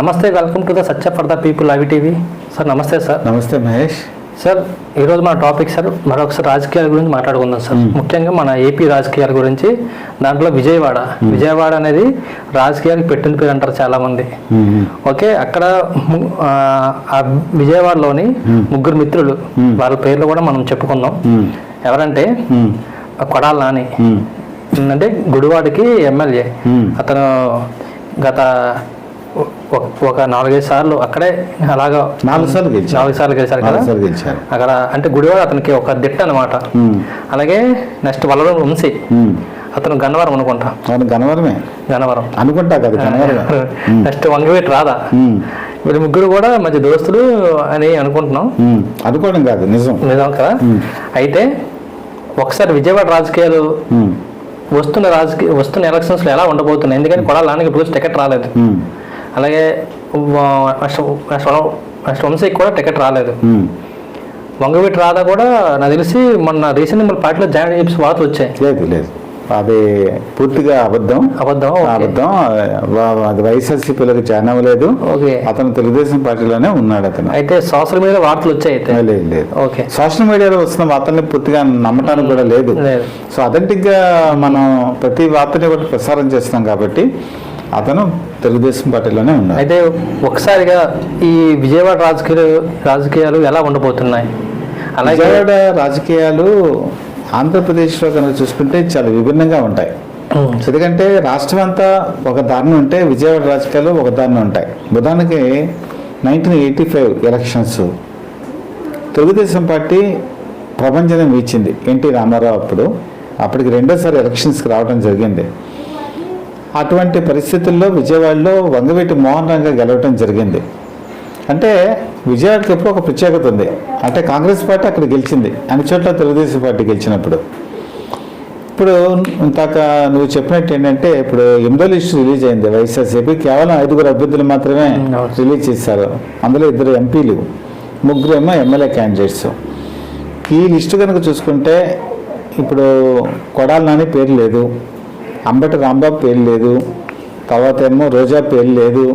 నమస్తే, welcome to the Satya for the people IVTV. Sir నమస్తే. Sir నమస్తే మహేష్. సార్ ఈరోజు మన టాపిక్ సార్ మరొకసారి రాజకీయాల గురించి మాట్లాడుకుందాం సార్. ముఖ్యంగా మన ఏపీ రాజకీయాల గురించి. దాంట్లో విజయవాడ అనేది రాజకీయాలకు పెట్టిన పేరు అంటారు చాలామంది. ఓకే, అక్కడ ఆ విజయవాడలోని ముగ్గురు మిత్రులు, వాళ్ళ పేర్లు కూడా మనం చెప్పుకుందాం. ఎవరంటే కొడాల నాని, అంటే గుడివాడకి ఎమ్మెల్యే. అతను గత ఒక 4-5 సార్లు అక్కడే అలాగా 4 సార్లు గెలిచారు కదా అక్కడ. అంటే గుడివాడ అతనికి ఒక దిట్ట అనమాట. అలాగే నెక్స్ట్ వల్లభం వంశీ, అతను గన్నవరం అనుకుంటా. గన్నవరం అనుకుంటా కదా. నెక్స్ట్ వంగవీటి రాధా. వీళ్ళు ముగ్గురు కూడా మంచి దోస్తులు అని అనుకుంటున్నాం. అనుకోవడం కాదు, నిజం కదా. అయితే ఒకసారి విజయవాడ రాజకీయాలు వస్తున్న ఎలక్షన్స్ లో ఎలా ఉండబోతున్నాయి? ఎందుకంటే కొడాల నానికి రోజు టికెట్ రాలేదు. అలాగే వంశీకి కూడా టికెట్ రాలేదు. వంగవీటి రాధా కూడా నాకు తెలిసి మొన్న రీసెంట్ మన పార్టీలో జాయిన్ చెప్పి వార్తలు వచ్చాయి. లేదు, అది పూర్తిగా అబద్ధం. అది వైఎస్ఆర్సీపీలోకి జాయిన్ అవ్వలేదు. అతను తెలుగుదేశం పార్టీలోనే ఉన్నాడు. అతను అయితే సోషల్ మీడియాలో వార్తలు వచ్చాయి. లేదు. ఓకే, సోషల్ మీడియాలో వస్తున్న వార్తల్ని పూర్తిగా నమ్మటానికి కూడా లేదు. సో అథెంటిక్ గా మనం ప్రతి వార్తని కూడా ప్రసారం చేస్తున్నాం కాబట్టి అతను తెలుగుదేశం పార్టీలోనే ఉన్నాడు. అయితే ఒకసారిగా ఈ విజయవాడ రాజకీయాలు ఎలా ఉండబోతున్నాయి? అలాగే విజయవాడ రాజకీయాలు ఆంధ్రప్రదేశ్లో కనుక చూసుకుంటే చాలా విభిన్నంగా ఉంటాయి. ఎందుకంటే రాష్ట్రం అంతా ఒక దారిని ఉంటే విజయవాడ రాజకీయాలు ఒక దారిని ఉంటాయి. ఉదాహరణకి 1985 ఎలక్షన్స్ తెలుగుదేశం పార్టీ ప్రభంజనం ఇచ్చింది ఎన్టీ రామారావు. అప్పటికి రెండోసారి ఎలక్షన్స్కి రావడం జరిగింది. అటువంటి పరిస్థితుల్లో విజయవాడలో వంగవీటి మోహన్ రంగా గెలవడం జరిగింది. అంటే విజయవాడకి ఎప్పుడు ఒక ప్రత్యేకత ఉంది. అంటే కాంగ్రెస్ పార్టీ అక్కడ గెలిచింది, అన్ని చోట్ల తెలుగుదేశం పార్టీ గెలిచినప్పుడు. ఇప్పుడు ఇంతాక నువ్వు చెప్పినట్టు ఏంటంటే, ఇప్పుడు 8వ లిస్టు రిలీజ్ అయింది వైఎస్ఆర్సీపీ. కేవలం 5 అభ్యర్థులు మాత్రమే రిలీజ్ చేశారు. అందులో 2 ఎంపీలు, 3 ఏమో ఎమ్మెల్యే క్యాండిడేట్స్. ఈ లిస్టు కనుక చూసుకుంటే ఇప్పుడు కొడాల నాని పేరు లేదు, అంబటి రాంబాబు పేరు లేదు, తర్వాత ఏమో రోజా పేరు లేదు,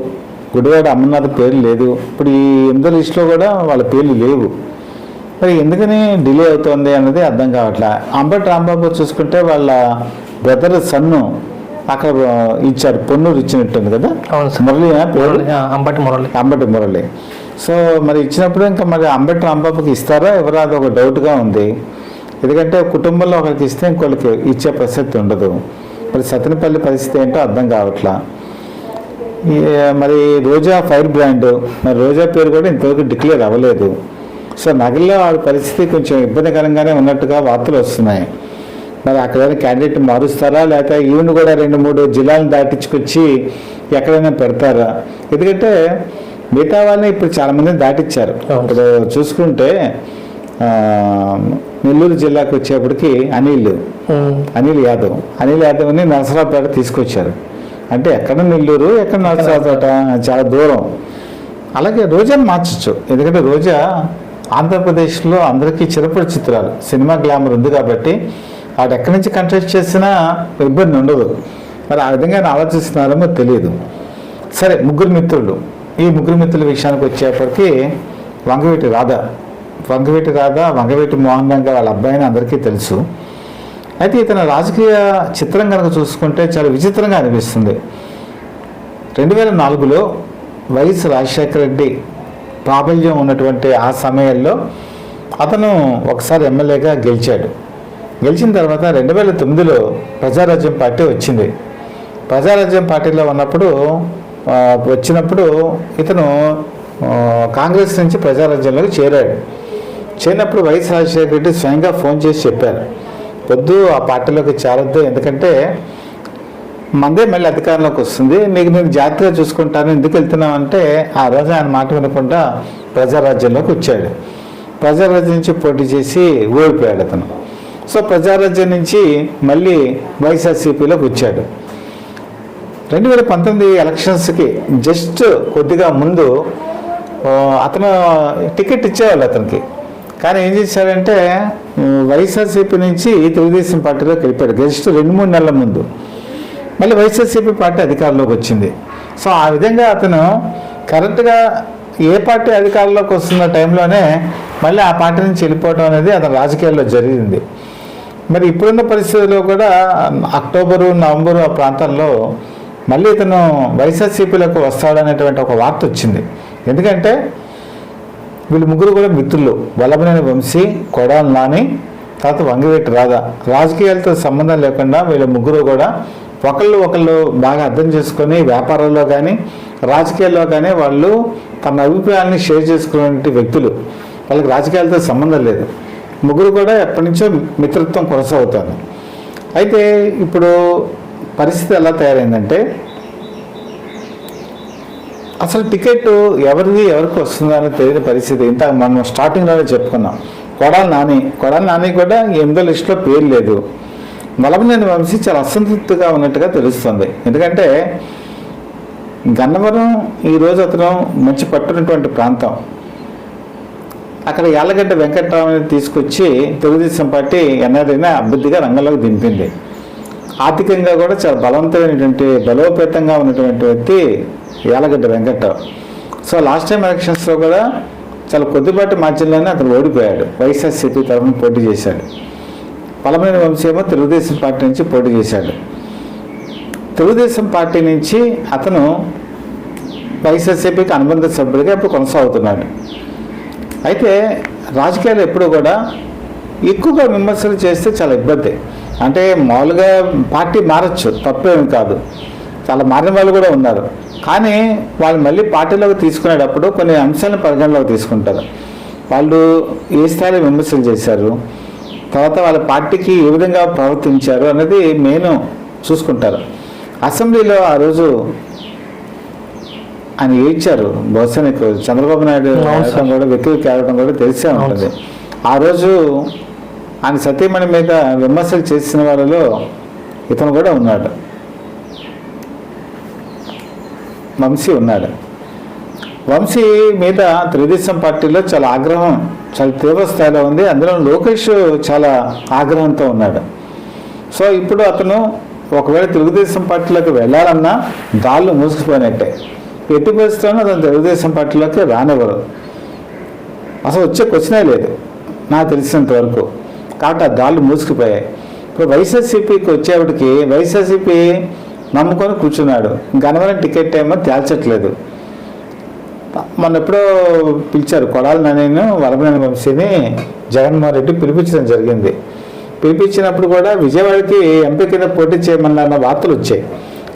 గుడివాడ అమర్నాథ్ పేరు లేదు. ఇప్పుడు ఈ 8వ లిస్టులో కూడా వాళ్ళ పేర్లు లేవు. మరి ఎందుకని డిలే అవుతుంది అన్నది అర్థం కావట్లే. అంబటి రాంబాబు చూసుకుంటే వాళ్ళ బ్రదర్ సన్ను అక్కడ ఇచ్చారు, పొన్నూరు ఇచ్చినట్టుంది కదా, మురళి అంబటి మురళి. సో మరి ఇచ్చినప్పుడు ఇంకా మరి అంబటి రాంబాబుకి ఇస్తారా ఎవరో అది ఒక డౌట్గా ఉంది. ఎందుకంటే కుటుంబంలో ఒకరికి ఇస్తే ఇంకొకరికి ఇచ్చే ప్రసక్తి ఉండదు. మరి సత్తెనపల్లి పరిస్థితి ఏంటో అర్థం కావట్లా. మరి రోజా ఫైర్ బ్రాండ్, మరి రోజా పేరు కూడా ఇంతవరకు డిక్లేర్ అవ్వలేదు. సో నగల్లో ఆ పరిస్థితి కొంచెం ఇబ్బందికరంగానే ఉన్నట్టుగా వార్తలు వస్తున్నాయి. మరి అక్కడ క్యాండిడేట్ మారుస్తారా, లేకపోతే ఈవెన్ కూడా 2-3 జిల్లాలను దాటించుకొచ్చి ఎక్కడైనా పెడతారా? ఎందుకంటే మిగతా వాళ్ళని ఇప్పుడు చాలామందిని దాటిచ్చారు. ఇప్పుడు చూసుకుంటే నెల్లూరు జిల్లాకు వచ్చేప్పటికి అనిల్ యాదవ్ని నరసరావుపేట తీసుకొచ్చారు. అంటే ఎక్కడ నెల్లూరు, ఎక్కడ నరసరావుపేట, చాలా దూరం. అలాగే రోజాను మార్చచ్చు. ఎందుకంటే రోజా ఆంధ్రప్రదేశ్లో అందరికీ చిరపడి చిత్రాలు, సినిమా గ్లామర్ ఉంది కాబట్టి వాడు ఎక్కడి నుంచి కంటెస్ట్ చేసినా ఇబ్బంది ఉండదు. మరి ఆ విధంగా ఆలోచిస్తున్నారేమో తెలియదు. సరే, 3 మిత్రులు. ఈ 3 మిత్రుల విషయానికి వచ్చేప్పటికి వంగవీటి రాధా, వంగవీటి మోహన్ రంగా వాళ్ళ అబ్బాయిని అందరికీ తెలుసు. అయితే ఇతను రాజకీయ చిత్రం కనుక చూసుకుంటే చాలా విచిత్రంగా అనిపిస్తుంది. 2004లో వైఎస్ రాజశేఖర రెడ్డి ప్రాబల్యం ఉన్నటువంటి ఆ సమయంలో అతను ఒకసారి ఎమ్మెల్యేగా గెలిచాడు. గెలిచిన తర్వాత 2009లో ప్రజారాజ్యం పార్టీ వచ్చింది. ప్రజారాజ్యం పార్టీలో వచ్చినప్పుడు ఇతను కాంగ్రెస్ నుంచి ప్రజారాజ్యంలోకి చేరినప్పుడు వైఎస్ రాజశేఖర రెడ్డి స్వయంగా ఫోన్ చేసి చెప్పారు, వద్దు ఆ పార్టీలోకి చేరొద్దు, ఎందుకంటే మందే మళ్ళీ అధికారంలోకి వస్తుంది, నేను జాగ్రత్తగా చూసుకుంటాను, ఎందుకు వెళ్తున్నామంటే ఆ రోజు ఆయన మాట వినకుండా ప్రజారాజ్యంలోకి వచ్చాడు. ప్రజారాజ్యం నుంచి పోటీ చేసి ఓడిపోయాడు అతను. సో ప్రజారాజ్యం నుంచి మళ్ళీ వైఎస్ఆర్సీపీలోకి వచ్చాడు. 2019 ఎలక్షన్స్కి జస్ట్ కొద్దిగా ముందు అతను టికెట్ ఇచ్చేవాళ్ళు అతనికి. కానీ ఏం చేశారంటే వైఎస్ఆర్సీపీ నుంచి తెలుగుదేశం పార్టీలోకి వెళ్ళిపోయాడు జస్ట్ 2-3 నెలల ముందు. మళ్ళీ వైఎస్ఆర్సీపీ పార్టీ అధికారంలోకి వచ్చింది. సో ఆ విధంగా అతను కరెక్ట్గా ఏ పార్టీ అధికారంలోకి వస్తున్న టైంలోనే మళ్ళీ ఆ పార్టీ నుంచి వెళ్ళిపోవడం అనేది అతని రాజకీయాల్లో జరిగింది. మరి ఇప్పుడున్న పరిస్థితుల్లో కూడా అక్టోబరు నవంబరు ఆ ప్రాంతంలో మళ్ళీ ఇతను వైఎస్ఆర్సీపీలోకి వస్తాడనేటువంటి ఒక వార్త వచ్చింది. ఎందుకంటే వీళ్ళు ముగ్గురు కూడా మిత్రులు, వల్లభనేని వంశీ, కొడాలి నాని, తర్వాత వంగవీటి రాధా. రాజకీయాలతో సంబంధం లేకుండా వీళ్ళ ముగ్గురు కూడా ఒకళ్ళు బాగా అర్థం చేసుకొని వ్యాపారాల్లో కానీ రాజకీయాల్లో కానీ వాళ్ళు తమ అభిప్రాయాన్ని షేర్ చేసుకునే వ్యక్తులు. వాళ్ళకి రాజకీయాలతో సంబంధం లేదు. ముగ్గురు కూడా ఎప్పటి నుంచో మిత్రత్వం కొనసాగుతుంది. అయితే ఇప్పుడు పరిస్థితి ఎలా తయారైందంటే అసలు టికెట్ ఎవరికి వస్తుందని తెలియని పరిస్థితి. ఇంత మనం స్టార్టింగ్లోనే చెప్పుకున్నాం. కొడాలి నాని కూడా 8వ లిస్టులో పేరు లేదు. వల్లభనేని వంశీ చాలా అసంతృప్తిగా ఉన్నట్టుగా తెలుస్తుంది. ఎందుకంటే గన్నవరం ఈరోజు అతను మంచి పట్టున్నటువంటి ప్రాంతం. అక్కడ యార్లగడ్డ వెంకట్రావుని తీసుకొచ్చి తెలుగుదేశం పార్టీ ఎన్నడైనా అభ్యర్థిగా రంగంలోకి దింపింది. ఆర్థికంగా కూడా చాలా బలోపేతంగా ఉన్నటువంటి వ్యక్తి Yarlagadda Venkatrao. So last time ఎలక్షన్స్లో కూడా చాలా కొద్దిపాటి మార్జిన్లోనే అతను ఓడిపోయాడు. వైఎస్ఆర్సీపీ తరఫున పోటీ చేశాడు. వల్లభనేని వంశీ ఏమో తెలుగుదేశం పార్టీ నుంచి పోటీ చేశాడు. తెలుగుదేశం పార్టీ నుంచి అతను వైఎస్ఆర్సీపీకి అనుబంధ సభ్యుడిగా ఇప్పుడు కొనసాగుతున్నాడు. అయితే రాజకీయాలు ఎప్పుడు కూడా ఎక్కువగా విమర్శలు చేస్తే చాలా ఇబ్బంది. అంటే మామూలుగా పార్టీ మారచ్చు, తప్పేమి కాదు, చాలా మారిన వాళ్ళు కూడా ఉన్నారు. కానీ వాళ్ళు మళ్ళీ పార్టీలోకి తీసుకునేటప్పుడు కొన్ని అంశాలను పరిగణలోకి తీసుకుంటారు. వాళ్ళు ఏ స్థాయిలో విమర్శలు చేశారు, తర్వాత వాళ్ళ పార్టీకి ఏ విధంగా ప్రవర్తించారు అనేది మెయిన్ చూసుకుంటారు. అసెంబ్లీలో ఆ రోజు ఆయన ఏడ్చారు. బహుశా నీకు చంద్రబాబు నాయుడు కూడా వ్యక్తికి ఆడటం కూడా తెలిసే ఉంటుంది. ఆ రోజు ఆయన సతీమణి మీద విమర్శలు చేసిన వాళ్ళలో ఇతను కూడా ఉన్నాడు, వంశీ ఉన్నాడు. వంశీ మీద తెలుగుదేశం పార్టీలో చాలా ఆగ్రహం చాలా తీవ్ర స్థాయిలో ఉంది. అందులో లోకేష్ చాలా ఆగ్రహంతో ఉన్నాడు. సో ఇప్పుడు అతను ఒకవేళ తెలుగుదేశం పార్టీలోకి వెళ్ళాలన్నా దాళ్ళు మూసుకుపోయినట్టే. ఎట్టి పరిస్థితుల్లో అతను తెలుగుదేశం పార్టీలోకి రానివ్వరు, అసలు వచ్చే క్వశ్చనే లేదు నాకు తెలిసినంత వరకు. కాబట్టి ఆ దాళ్ళు మూసుకుపోయాయి. ఇప్పుడు వైఎస్ఆర్సీపీకి వచ్చేప్పటికి వైఎస్ఆర్సీపీ నమ్ముకొని కూర్చున్నాడు. గన్నవరం టికెట్ ఏమో తేల్చట్లేదు. మొన్న ఎప్పుడో పిలిచారు కొడాలి నానిను, వల్లభనేని వంశీని జగన్మోహన్ రెడ్డి పిలిపించడం జరిగింది. పిలిపించినప్పుడు కూడా విజయవాడకి ఎంపీ కింద పోటీ చేయమన్న వార్తలు వచ్చాయి.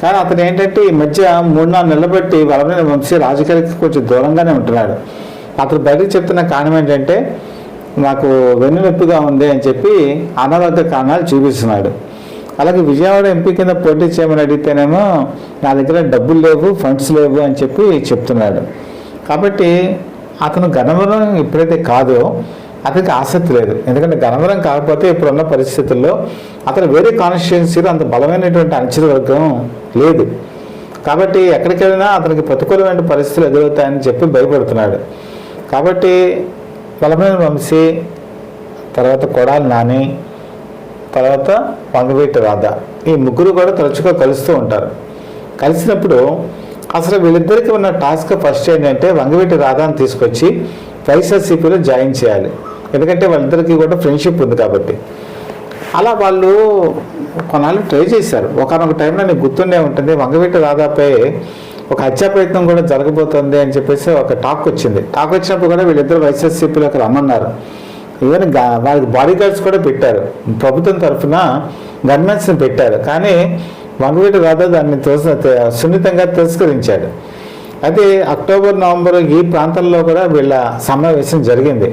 కానీ అతను ఏంటంటే ఈ మధ్య 3-4 నెలలు బట్టి వల్లభనేని వంశీ రాజకీయాలకి కొంచెం దూరంగానే ఉంటున్నాడు. అతను బయటకు చెప్తున్న కారణం ఏంటంటే నాకు వెన్నునొప్పిగా ఉంది అని చెప్పి అనారోగ్య కారణాలు చూపిస్తున్నాడు. అలాగే విజయవాడ ఎంపీ కింద పోటీ చేయమని అడిగితేనేమో నా దగ్గర డబ్బులు లేవు, ఫండ్స్ లేవు అని చెప్పి చెప్తున్నాడు. కాబట్టి అతను గన్నవరం ఎప్పుడైతే కాదో అతనికి ఆసక్తి లేదు. ఎందుకంటే గన్నవరం కాకపోతే ఇప్పుడున్న పరిస్థితుల్లో అతను వేరే కాన్స్టిట్యుయెన్సీలో అంత బలమైనటువంటి అంచెల వర్గం లేదు. కాబట్టి ఎక్కడికి వెళ్ళినా అతనికి ప్రతికూలమైన పరిస్థితులు ఎదురవుతాయని చెప్పి భయపడుతున్నాడు. కాబట్టి వల్లభనేని వంశీ, తర్వాత కొడాలి నాని, తర్వాత వంగవీటి రాధా, ఈ ముగ్గురు కూడా తరచుగా కలుస్తూ ఉంటారు. కలిసినప్పుడు అసలు వీళ్ళిద్దరికీ ఉన్న టాస్క్ ఫస్ట్ ఏంటంటే వంగవీటి రాధాని తీసుకొచ్చి వైఎస్ఆర్సీపీలో జాయిన్ చేయాలి. ఎందుకంటే వాళ్ళిద్దరికీ కూడా ఫ్రెండ్షిప్ ఉంది కాబట్టి. అలా వాళ్ళు కొన్నాళ్ళు ట్రై చేశారు. ఒకనొక టైంలో నీకు గుర్తుండే ఉంటుంది, వంగవీటి రాధాపై ఒక హత్యా ప్రయత్నం కూడా జరగబోతుంది అని చెప్పేసి ఒక టాక్ వచ్చింది. టాక్ వచ్చినప్పుడు కూడా వీళ్ళిద్దరు వైఎస్ఆర్సీపీలోకి రమ్మన్నారు. ఈవెన్ వాళ్ళకి బాడీ గార్డ్స్ కూడా పెట్టారు, ప్రభుత్వం తరఫున గన్మెన్స్ని పెట్టారు. కానీ వంగవీటి రాధా దాన్ని సున్నితంగా తిరస్కరించాడు. అయితే అక్టోబర్ నవంబర్ ఈ ప్రాంతంలో కూడా వీళ్ళ సమావేశం జరిగింది.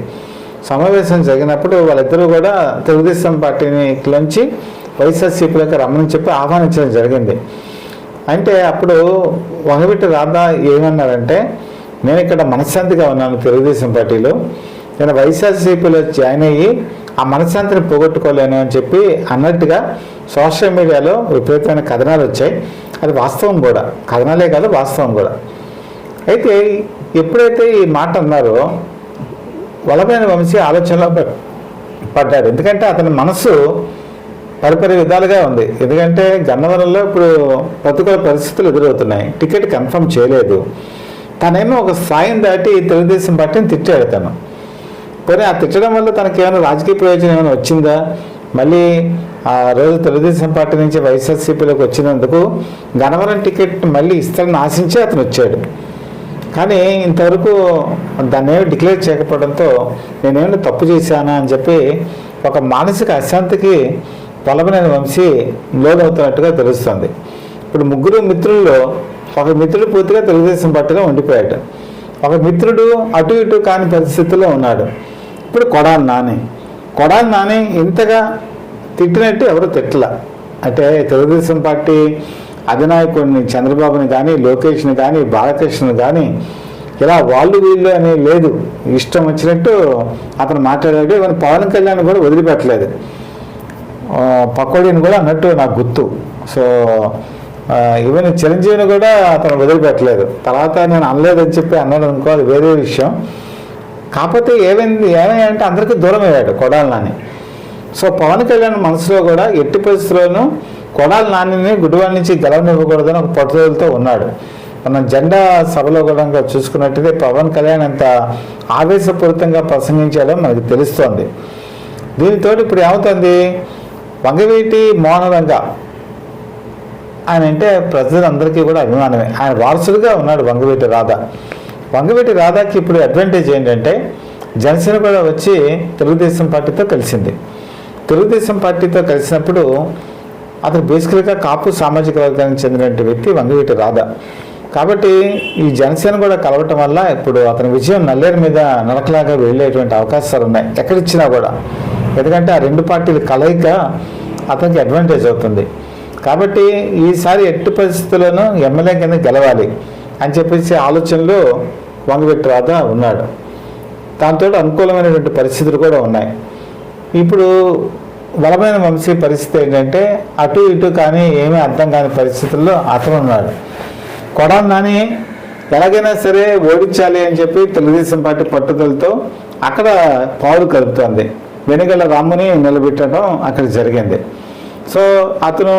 సమావేశం జరిగినప్పుడు వాళ్ళిద్దరూ కూడా తెలుగుదేశం పార్టీలోంచి వైఎస్ఆర్సీపీలోకి రమ్మని చెప్పి ఆహ్వానించడం జరిగింది. అంటే అప్పుడు వంగవీటి రాధా ఏమన్నారంటే, నేను ఇక్కడ మనశ్శాంతిగా ఉన్నాను తెలుగుదేశం పార్టీలో, నేను వైఎస్ఆర్సీపీలో జాయిన్ అయ్యి ఆ మనశ్శాంతిని పోగొట్టుకోలేను అని చెప్పి అన్నట్టుగా సోషల్ మీడియాలో విపరీతమైన కథనాలు వచ్చాయి. అది వాస్తవం కూడా, కథనాలే కాదు వాస్తవం కూడా. అయితే ఎప్పుడైతే ఈ మాట అన్నారో వల్లభనేని వంశీ ఆలోచనలో పడ్డాడు. ఎందుకంటే అతని మనసు పరిపరి విధాలుగా ఉంది. ఎందుకంటే గన్నవరంలో ఇప్పుడు ప్రతికూల పరిస్థితులు ఎదురవుతున్నాయి, టికెట్ కన్ఫర్మ్ చేయలేదు. తనేమో ఒక స్థాయిని దాటి తెలుగుదేశం పార్టీని తిట్టాడు తను. పోనీ ఆ తిట్టడం వల్ల తనకి ఏమైనా రాజకీయ ప్రయోజనం ఏమైనా వచ్చిందా? మళ్ళీ ఆ రోజు తెలుగుదేశం పార్టీ నుంచి వైఎస్ఆర్సీపీలోకి వచ్చినందుకు గన్నవరం టికెట్ మళ్ళీ ఇస్తారని ఆశించి అతను వచ్చాడు. కానీ ఇంతవరకు దాన్ని ఏమి డిక్లేర్ చేయకపోవడంతో నేనేమైనా తప్పు చేశానా అని చెప్పి ఒక మానసిక అశాంతికి వల్లభనేని వంశీ లోనవుతున్నట్టుగా తెలుస్తుంది. ఇప్పుడు ముగ్గురు మిత్రుల్లో ఒక మిత్రుడు పూర్తిగా తెలుగుదేశం పార్టీలో ఉండిపోయాడు. ఒక మిత్రుడు అటు ఇటు కాని పరిస్థితుల్లో ఉన్నాడు. ఇప్పుడు కొడాలి నాని ఇంతగా తిట్టినట్టు ఎవరు తిట్టల. అంటే తెలుగుదేశం పార్టీ అధినాయకుడిని చంద్రబాబుని కానీ, లోకేష్ని కానీ, బాలకృష్ణని కానీ ఇలా వాళ్ళు వీళ్ళు అని లేదు, ఇష్టం వచ్చినట్టు అతను మాట్లాడాడు. ఇవన్నీ పవన్ కళ్యాణ్ కూడా వదిలిపెట్టలేదు, పకోడీని కూడా అన్నట్టు నాకు గుర్తు. సో ఈవెన్ చిరంజీవిని కూడా అతను వదిలిపెట్టలేదు. తర్వాత నేను అనలేదని చెప్పి అన్నాడు అనుకో, అది వేరే విషయం. కాకపోతే ఏమైందంటే అందరికీ దూరం అయ్యాడు కొడాలి నాని. సో పవన్ కళ్యాణ్ మనసులో కూడా ఎట్టి పరిస్థితుల్లోనూ కొడాలి నానిని గుడివాడ నుంచి గెలవనివ్వకూడదని ఒక పట్టుదలతో ఉన్నాడు. మనం జెండా సభలో కూడా చూసుకున్నట్టయితే పవన్ కళ్యాణ్ అంత ఆవేశపూరితంగా ప్రసంగించాడో మనకు తెలుస్తోంది. దీనితో ఇప్పుడు ఏమవుతుంది, వంగవీటి మోహనరంగా ఆయన అంటే ప్రజలందరికీ కూడా అభిమానమే. ఆయన వారసుడుగా ఉన్నాడు వంగవీటి రాధాకి ఇప్పుడు అడ్వాంటేజ్ ఏంటంటే జనసేన కూడా వచ్చి తెలుగుదేశం పార్టీతో కలిసింది. తెలుగుదేశం పార్టీతో కలిసినప్పుడు అతను బేసికల్గా కాపు సామాజిక వర్గానికి చెందినటువంటి వ్యక్తి వంగవీటి రాధ. కాబట్టి ఈ జనసేన కూడా కలవటం వల్ల ఇప్పుడు అతని విజయం నల్లేరు మీద నరకలాగా వెళ్ళేటువంటి అవకాశాలు ఉన్నాయి ఎక్కడిచ్చినా కూడా. ఎందుకంటే ఆ రెండు పార్టీల కలయిక అతనికి అడ్వాంటేజ్ అవుతుంది. కాబట్టి ఈసారి ఎట్టి పరిస్థితుల్లోనూ ఎమ్మెల్యే కింద గెలవాలి అని చెప్పేసి ఆలోచనలో వంగవీటి రాధ ఉన్నాడు. దాంతో అనుకూలమైనటువంటి పరిస్థితులు కూడా ఉన్నాయి. ఇప్పుడు వల్లభనేని వంశీ పరిస్థితి ఏంటంటే అటు ఇటు కానీ ఏమీ అర్థం కాని పరిస్థితుల్లో అతను ఉన్నాడు. కొడాలి నాని ఎలాగైనా సరే ఓడించాలి అని చెప్పి తెలుగుదేశం పార్టీ పట్టుదలతో అక్కడ పావులు కలుపుతోంది. వెనుగల రాముని నిలబెట్టడం అక్కడ జరిగింది. సో అతను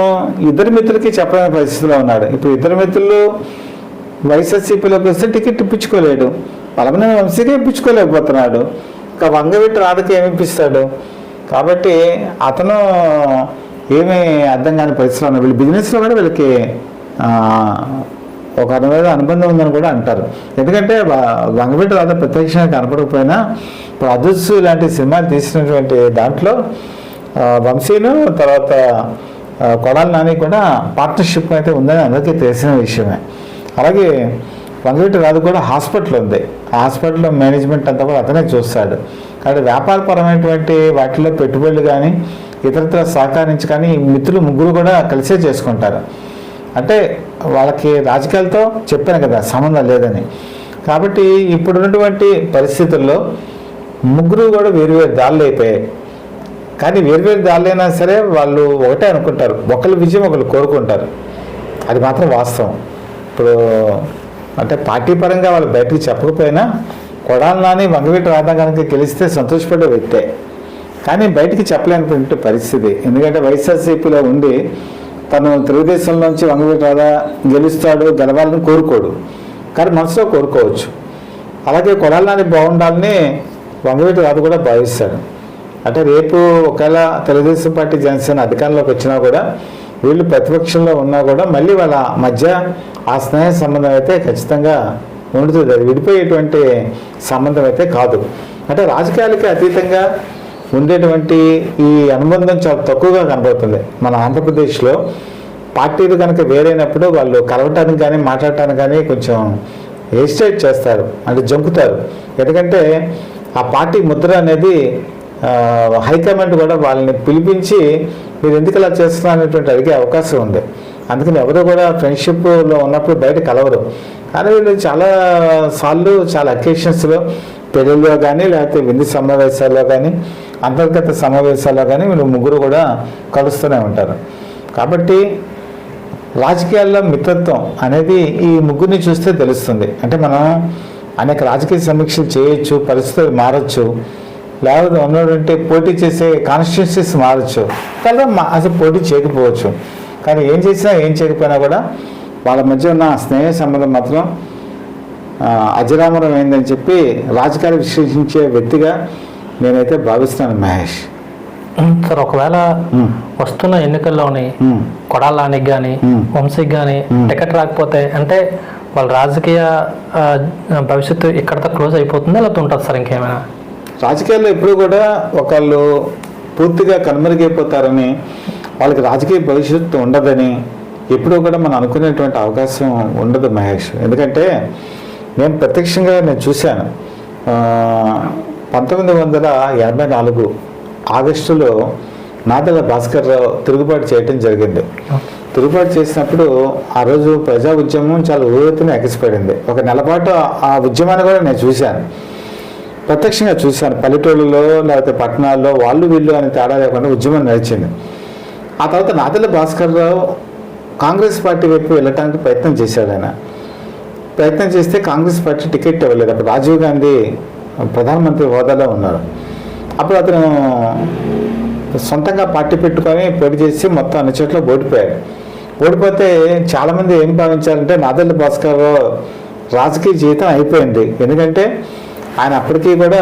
ఇద్దరు మిత్రులకి చెప్పలేని పరిస్థితిలో ఉన్నాడు. ఇప్పుడు ఇద్దరు మిత్రులు వైఎస్ఆర్సీపీలోకి వస్తే టికెట్ ఇప్పించుకోలేడు, వల్లభనేని వంశీకి ఇప్పించుకోలేకపోతున్నాడు, ఇంకా వంగవీటి రాధకి ఏమి ఇప్పిస్తాడు? కాబట్టి అతను ఏమీ అర్థం కాని పరిస్థితిలో ఉన్నాడు. వీళ్ళు బిజినెస్లో కూడా వీళ్ళకి ఒక రకమైన అనుబంధం ఉందని కూడా అంటారు. ఎందుకంటే వంగవీటి రాధ ప్రత్యక్షంగా కనపడకపోయినా ఇప్పుడు అదుర్సు లాంటి సినిమాలు తీసినటువంటి దాంట్లో వంశీను తర్వాత కొడాలి నాని కూడా పార్ట్నర్షిప్ అయితే ఉందని అందరికీ తెలిసిన విషయమే. అలాగే వంగవీటి రాధ కూడా హాస్పిటల్ ఉంది, ఆ హాస్పిటల్లో మేనేజ్మెంట్ అంతా కూడా అతనే చూస్తాడు. కాబట్టి వ్యాపారపరమైనటువంటి వాటిలో పెట్టుబడులు కానీ ఇతరత్ర సహకరించి కానీ ఈ మిత్రులు ముగ్గురు కూడా కలిసే చేసుకుంటారు. అంటే వాళ్ళకి రాజకీయాలతో చెప్పాను కదా సంబంధం లేదని. కాబట్టి ఇప్పుడున్నటువంటి పరిస్థితుల్లో ముగ్గురు కూడా వేరువేరు దాళ్ళు అయిపోయాయి. కానీ వేరువేరు దాళ్ళైనా సరే వాళ్ళు ఒకటే అనుకుంటారు, ఒకరి విజయం ఒకరు కోరుకుంటారు, అది మాత్రం వాస్తవం. ఇప్పుడు అంటే పార్టీ పరంగా వాళ్ళు బయటకు చెప్పకపోయినా కొడాలి నాని వంగవీటి రాధ కనుక గెలిస్తే సంతోషపడే వ్యక్తే, కానీ బయటికి చెప్పలేనటువంటి పరిస్థితి. ఎందుకంటే వైఎస్ఆర్సీపీలో ఉండి తను తెలుగుదేశం నుంచి వంగవీటి రాధ గెలవాలని కోరుకోడు, కానీ మనసులో కోరుకోవచ్చు. అలాగే కొడాలి నాని బాగుండాలని వంగవీటి రాధ కూడా భావిస్తాడు. అంటే రేపు ఒకవేళ తెలుగుదేశం పార్టీ జనసేన అధికారంలోకి వచ్చినా కూడా వీళ్ళు ప్రతిపక్షంలో ఉన్నా కూడా మళ్ళీ వాళ్ళ మధ్య ఆ స్నేహ సంబంధం అయితే ఖచ్చితంగా ఉంటుంది, అది విడిపోయేటువంటి సంబంధం అయితే కాదు. అంటే రాజకీయాలకి అతీతంగా ఉండేటువంటి ఈ అనుబంధం చాలా తక్కువగా కనబడుతుంది. మన ఆంధ్రప్రదేశ్లో పార్టీలు కనుక వేరైనప్పుడు వాళ్ళు కలవటానికి కానీ మాట్లాడటానికి కానీ కొంచెం హెసిటేట్ చేస్తారు, అంటే జంకుతారు. ఎందుకంటే ఆ పార్టీ ముద్ర అనేది హైకమాండ్ కూడా వాళ్ళని పిలిపించి మీరు ఎందుకు ఇలా చేస్తున్నారు అనేటువంటి అడిగే అవకాశం ఉంది. అందుకని ఎవరు కూడా ఫ్రెండ్షిప్లో ఉన్నప్పుడు బయట కలవరు. కానీ వీళ్ళు చాలా సార్లు చాలా అకేషన్స్లో పెళ్ళిలో కానీ లేకపోతే విందు సమావేశాల్లో కానీ అంతర్గత సమావేశాల్లో కానీ వీళ్ళు ముగ్గురు కూడా కలుస్తూనే ఉంటారు. కాబట్టి రాజకీయాల్లో మిత్రత్వం అనేది ఈ ముగ్గురిని చూస్తే తెలుస్తుంది. అంటే మనం అనేక రాజకీయ సమీక్షలు చేయొచ్చు, పరిస్థితులు మారచ్చు, లేకపోతే ఉన్నటువంటి పోటీ చేసే కాన్స్టిట్యూన్సీస్ మారచ్చు, కదా అసలు పోటీ చేయకపోవచ్చు. కానీ ఏం చేసినా ఏం చేయకపోయినా కూడా వాళ్ళ మధ్య ఉన్న స్నేహ సంబంధం మాత్రం అజరామరం అయిందని చెప్పి రాజకీయాలు విశ్లేషించే వ్యక్తిగా నేనైతే భావిస్తున్నాను మహేష్. సార్ ఒకవేళ వస్తున్న ఎన్నికల్లోని కొడాలానికి కానీ వంశీకి కానీ టికెట్ రాకపోతే అంటే వాళ్ళ రాజకీయ భవిష్యత్తు ఇక్కడతో క్లోజ్ అయిపోతుందా లేకపోతే ఉంటుంది సార్ ఇంకేమైనా? రాజకీయాల్లో ఎప్పుడు కూడా ఒకళ్ళు పూర్తిగా కనుమరుగైపోతారని, వాళ్ళకి రాజకీయ భవిష్యత్తు ఉండదని ఎప్పుడూ కూడా మనం అనుకునేటువంటి అవకాశం ఉండదు మహేష్. ఎందుకంటే నేను ప్రత్యక్షంగా చూశాను. 1984 ఆగస్టులో నాదెళ్ల భాస్కర్ రావు తిరుగుబాటు చేయటం జరిగింది. తిరుగుబాటు చేసినప్పుడు ఆ రోజు ప్రజా ఉద్యమం చాలా ఊరెత్తున ఎగసిపడింది. ఒక నెలపాటు ఆ ఉద్యమాన్ని కూడా నేను చూశాను, ప్రత్యక్షంగా చూశాను. పల్లెటూళ్ళలో లేకపోతే పట్టణాల్లో వాళ్ళు వీళ్ళు అని తేడా లేకుండా ఉద్యమం నడిచింది. ఆ తర్వాత నాదెళ్ల భాస్కర్ రావు కాంగ్రెస్ పార్టీ వైపు వెళ్ళటానికి ప్రయత్నం చేశాడు. ఆయన ప్రయత్నం చేస్తే కాంగ్రెస్ పార్టీ టికెట్ ఇవ్వలేదు. అప్పుడు రాజీవ్ గాంధీ ప్రధానమంత్రి హోదాలో ఉన్నారు. అప్పుడు అతను సొంతంగా పార్టీ పెట్టుకొని పోటీ చేసి మొత్తం అన్ని చోట్ల ఓడిపోయారు. ఓడిపోతే చాలామంది ఏం భావించారంటే నాదెళ్ల భాస్కర్ రాజకీయ జీవితం అయిపోయింది. ఎందుకంటే ఆయన అప్పటికీ కూడా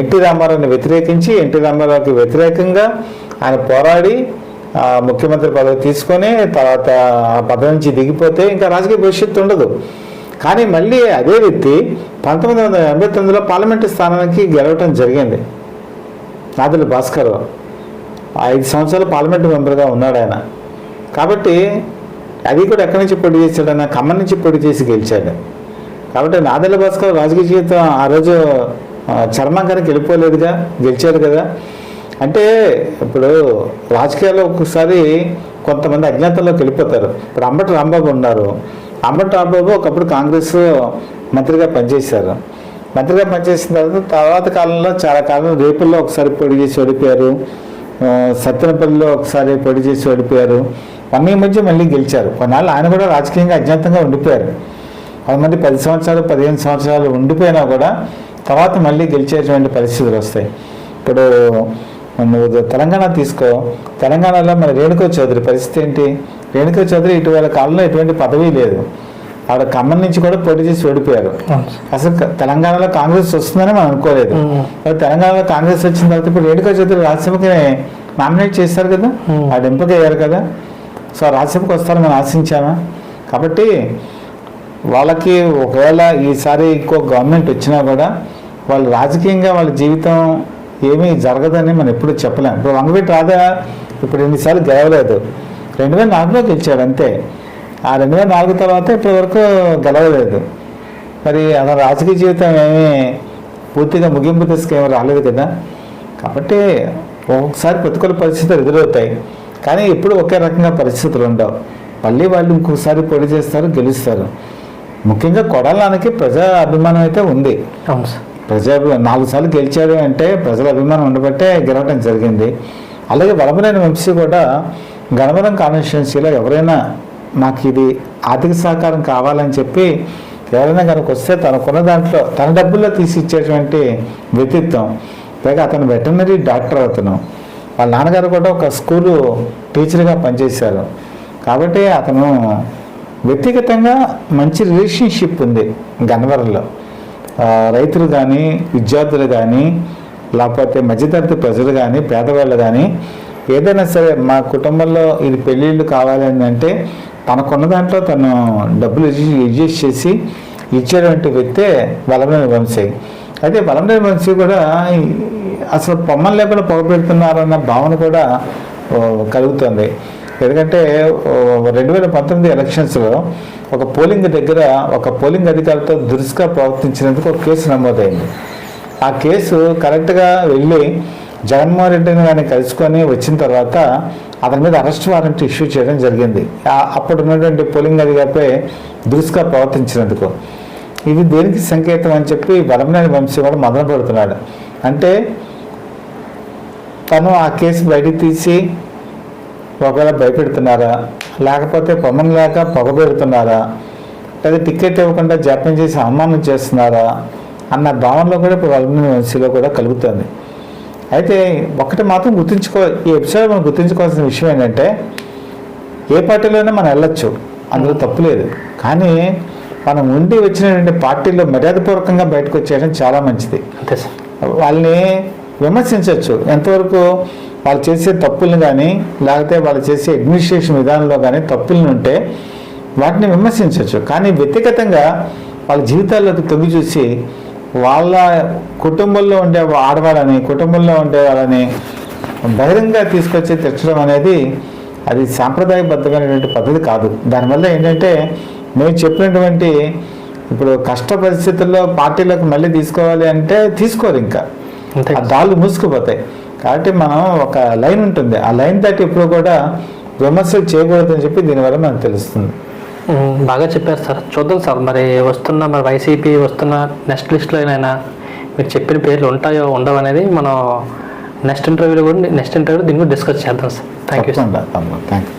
ఎన్టీ రామారావుని వ్యతిరేకించి ఎన్టీ రామారావుకి వ్యతిరేకంగా ఆయన పోరాడి ముఖ్యమంత్రి పదవి తీసుకొని తర్వాత ఆ పదవి నుంచి దిగిపోతే ఇంకా రాజకీయ భవిష్యత్తు ఉండదు. కానీ మళ్ళీ అదే వ్యక్తి 1989లో పార్లమెంటు స్థానానికి గెలవటం జరిగింది. నాదెళ్ల భాస్కర్ 5 సంవత్సరాలు పార్లమెంటు మెంబర్గా ఉన్నాడు ఆయన. కాబట్టి అది కూడా ఎక్కడి నుంచి పోటీ చేశాడు? ఆయన ఖమ్మం నుంచి పోటీ చేసి గెలిచాడు. కాబట్టి నాదెళ్ల భాస్కర్ రాజకీయ జీవితం ఆ రోజు చర్మంగానికి వెళ్ళిపోలేదుగా, గెలిచాడు కదా. అంటే ఇప్పుడు రాజకీయాల్లో ఒక్కొక్కసారి కొంతమంది అజ్ఞాతంలోకి వెళ్ళిపోతారు. ఇప్పుడు అంబటి రాంబాబు ఉన్నారు. అంబటి రాంబాబు ఒకప్పుడు కాంగ్రెస్ మంత్రిగా పనిచేశారు. మంత్రిగా పనిచేసిన తర్వాత కాలంలో చాలా కాలం రేపుల్లో ఒకసారి పొడి చేసి ఓడిపోయారు, సత్తెనపల్లిలో ఒకసారి పొడి చేసి ఓడిపోయారు. అన్ని మధ్య మళ్ళీ గెలిచారు. కొన్నాళ్ళు ఆయన కూడా రాజకీయంగా అజ్ఞాతంగా ఉండిపోయారు. కొంతమంది 10 సంవత్సరాలు 15 సంవత్సరాలు ఉండిపోయినా కూడా తర్వాత మళ్ళీ గెలిచేటువంటి పరిస్థితులు వస్తాయి. ఇప్పుడు నువ్వు తెలంగాణ తీసుకో, తెలంగాణలో మన రేణుకా చౌదరి పరిస్థితి ఏంటి? రేణుకా చౌదరి ఇటీవల కాలంలో ఎటువంటి పదవి లేదు. ఆవిడ ఖమ్మం నుంచి కూడా పోటీ చేసి ఓడిపోయారు. అసలు తెలంగాణలో కాంగ్రెస్ వస్తుందని మనం అనుకోలేదు. తెలంగాణలో కాంగ్రెస్ వచ్చిన తర్వాత ఇప్పుడు రేణుకా చౌదరి రాజ్యసభకి నామినేట్ చేశారు కదా, ఆవిడ ఎంపిక అయ్యారు కదా. సో రాజ్యసభకు వస్తారని మనం ఆశించామా? కాబట్టి వాళ్ళకి ఒకవేళ ఈసారి ఇంకో గవర్నమెంట్ వచ్చినా కూడా వాళ్ళు రాజకీయంగా వాళ్ళ జీవితం ఏమీ జరగదని మనం ఎప్పుడు చెప్పలేం. ఇప్పుడు వంగవీటి రాధా ఇప్పుడు ఎన్నిసార్లు గెలవలేదు, 2004లో గెలిచాడు అంతే. ఆ 2004 తర్వాత ఇప్పటి వరకు గెలవలేదు. మరి అలా రాజకీయ జీవితం ఏమీ పూర్తిగా ముగింపు తీసుకేమీ రాలేదు కదా. కాబట్టి ఒక్కొక్కసారి ప్రతికూల పరిస్థితులు ఎదురవుతాయి, కానీ ఎప్పుడు ఒకే రకంగా పరిస్థితులు ఉండవు. మళ్ళీ వాళ్ళు ఇంకొకసారి పోటీ చేస్తారు, గెలుస్తారు. ముఖ్యంగా కొడాలానికి ప్రజా అభిమానం అయితే ఉంది. 4 సార్లు గెలిచాడు అంటే ప్రజల అభిమానం ఉండబట్టే గెలవడం జరిగింది. అలాగే వలభనేని వంశీ కూడా గణవరం కాన్స్టిట్యున్సీలో ఎవరైనా నాకు ఇది ఆర్థిక సహకారం కావాలని చెప్పి ఎవరైనా కనుక వస్తే తనకున్న దాంట్లో తన డబ్బుల్లో తీసి ఇచ్చేటువంటి వ్యక్తిత్వం. పైగా అతను వెటర్నరీ డాక్టర్. అతను వాళ్ళ నాన్నగారు కూడా ఒక స్కూలు టీచర్గా పనిచేశారు. కాబట్టి అతను వ్యక్తిగతంగా మంచి రిలేషన్షిప్ ఉంది గన్నవరంలో. రైతులు కానీ, విద్యార్థులు కానీ, లేకపోతే మధ్యతరగతి ప్రజలు కానీ, పేదవాళ్ళు కానీ ఏదైనా సరే మా కుటుంబంలో ఇది పెళ్ళిళ్ళు కావాలని అంటే తనకున్న దాంట్లో తను డబ్బులు అడ్జస్ట్ చేసి ఇచ్చేటువంటి వ్యక్తే వలభనేని వంశీ. అయితే వలభనేని వంశీ కూడా అసలు పొమ్మలు లేకుండా పొగపెడుతున్నారన్న భావన కూడా కలుగుతుంది. ఎందుకంటే 2019 ఎలక్షన్స్లో ఒక పోలింగ్ దగ్గర ఒక పోలింగ్ అధికారితో దురుసుగా ప్రవర్తించినందుకు ఒక కేసు నమోదైంది. ఆ కేసు కరెక్ట్గా వెళ్ళి జగన్మోహన్ రెడ్డిని కానీ కలుసుకొని వచ్చిన తర్వాత అతని మీద అరెస్ట్ వారెంట్ ఇష్యూ చేయడం జరిగింది. అప్పుడు ఉన్నటువంటి పోలింగ్ అధికారిపై దురుసుగా ప్రవర్తించినందుకు. ఇది దేనికి సంకేతం అని చెప్పి వలభనేని వంశీ కూడా మదన పడుతున్నాడు. అంటే తను ఆ కేసు బయటికి తీసి ఒకవేళ భయపెడుతున్నారా, లేకపోతే పొమ్మం లేక పొగబెడుతున్నారా, లేదా టికెట్ ఇవ్వకుండా జాప్యం చేసి అవమానం చేస్తున్నారా అన్న భావనలో కూడా ఇప్పుడు వలభనేని వంశీలో కూడా కలుగుతుంది. అయితే ఒకటి మాత్రం ఈ ఎపిసోడ్ మనం గుర్తుంచుకోవాల్సిన విషయం ఏంటంటే ఏ పార్టీలోనే మనం వెళ్ళొచ్చు, అందులో తప్పు లేదు. కానీ మనం ఉండి వచ్చినటువంటి పార్టీలో మర్యాదపూర్వకంగా బయటకు వచ్చేయడం చాలా మంచిది. అంతే సార్. వాళ్ళని విమర్శించవచ్చు ఎంతవరకు, వాళ్ళు చేసే తప్పులను కానీ లేకపోతే వాళ్ళు చేసే అడ్మినిస్ట్రేషన్ విధానంలో కానీ తప్పులను ఉంటే వాటిని విమర్శించవచ్చు. కానీ వ్యక్తిగతంగా వాళ్ళ జీవితాల్లోకి తొంగి చూసి వాళ్ళ కుటుంబంలో ఉండే ఆడవాళ్ళని, కుటుంబంలో ఉండే వాళ్ళని బహిరంగ తీసుకొచ్చి తెచ్చడం అనేది అది సాంప్రదాయబద్ధమైనటువంటి పద్ధతి కాదు. దానివల్ల ఏంటంటే మేము చెప్పినటువంటి ఇప్పుడు కష్ట పరిస్థితుల్లో పార్టీలకు మళ్ళీ తీసుకోవాలి అంటే తీసుకోరు, ఇంకా అంతే. ఆ దాళ్ళు మూసుకుపోతాయి. కాబట్టి మనం ఒక లైన్ ఉంటుంది, ఆ లైన్ దాటి ఇప్పుడు కూడా విమర్శలు చేయకూడదని చెప్పి దీనివల్ల మనకు తెలుస్తుంది. బాగా చెప్పారు సార్. చూద్దాం సార్, మరి వైసీపీ వస్తున్న నెక్స్ట్ లిస్ట్లో అయినా మీరు చెప్పిన పేర్లు ఉంటాయో ఉండవు అనేది మనం నెక్స్ట్ ఇంటర్వ్యూలో దీన్ని కూడా డిస్కస్ చేద్దాం sir. Thank you. Thank you.